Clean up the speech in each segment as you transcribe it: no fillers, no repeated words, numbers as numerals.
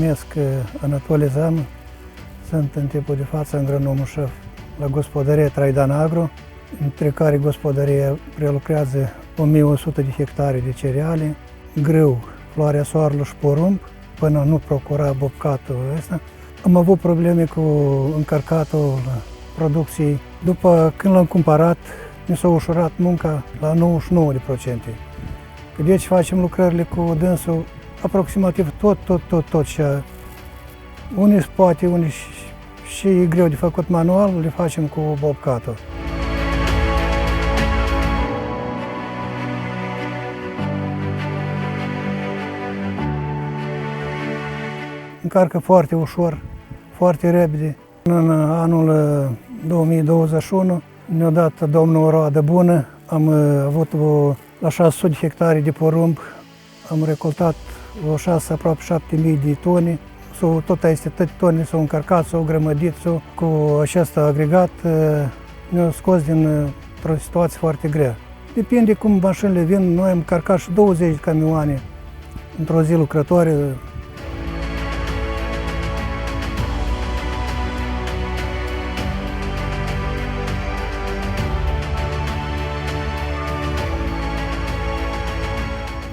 numesc Anatole Zam, sunt în tipul de față agronomul șef la gospodărie Traidan Agro, între care gospodăria prelucrează 1100 de hectare de cereale, grâu, floarea soarelui și porumb, până nu procura bobcatul ăsta. Am avut probleme cu încărcatul producției. După când l-am cumpărat, mi s-a ușurat munca la 99%. Deci facem lucrările cu dânsul aproximativ tot și unii poate, unii și e greu de făcut manual, le facem cu bobcatul. Încarcă foarte ușor, foarte repede. În anul 2021 ne-a dat domnul o roadă bună, am avut la 600 de hectare de porumb, am recoltat aproape 7000 de tone. Tot aceste tone s-au încărcat, s-au grămădit, cu acest agregat ne-au scos dintr-o situație foarte grea. Depinde cum mașinile vin, noi am încărcat și 20 de camioane într-o zi lucrătoare.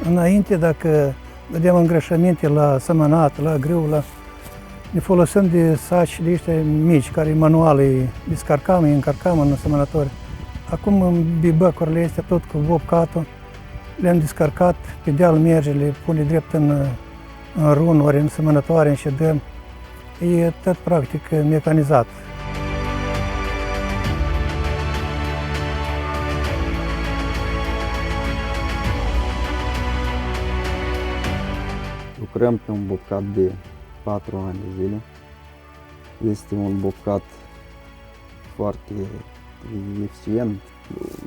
Înainte, dacă dădeam îngrășăminte la sămănat, la grâu, ne folosim de saci de ăștia mici, care manual îi descarcam, îi încărcam în sămănători. Acum în bibăcurile astea, tot cu bobcatul, le-am descarcat, pe deal merge, le pune drept în run, ori în sămănătoare și dăm. E tot practic mecanizat. Lucrăm pe un bobcat de 4 ani de zile. Este un bobcat foarte eficient.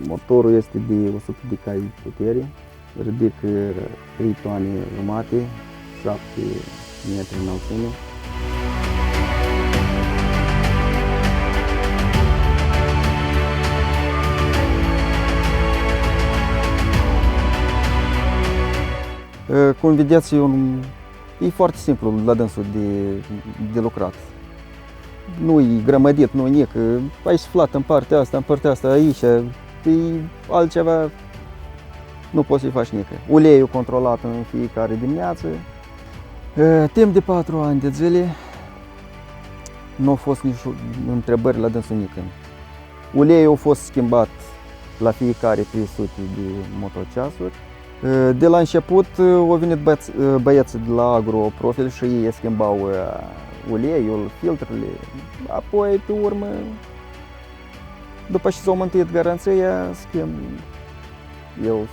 Motorul este de 100 de cai de putere, ridică 3 toane jumate, 7 metri înălțime. Cum vedeți, e foarte simplu la dânsul de lucrat. Nu e grămădit, nu e nic, ai suflat în partea asta, aici, e altceva, nu poți să-i faci nică. Uleiul controlat în fiecare dimineață. Timp de 4 ani de zile nu au fost nici întrebări la dânsul nică. Uleiul a fost schimbat la fiecare 300 de motoceasuri. De la început au venit băieții de la Agroprofil și ei schimbau uleiul, filtrele. Apoi, pe urmă, după ce s-au mântuit garanția, schimb eu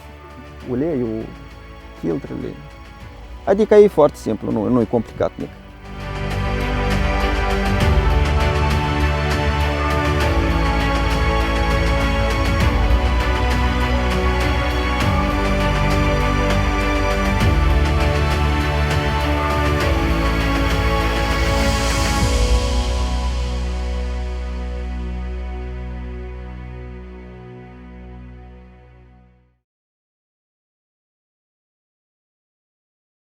uleiul, filtrele. Adică e foarte simplu, nu e complicat nici.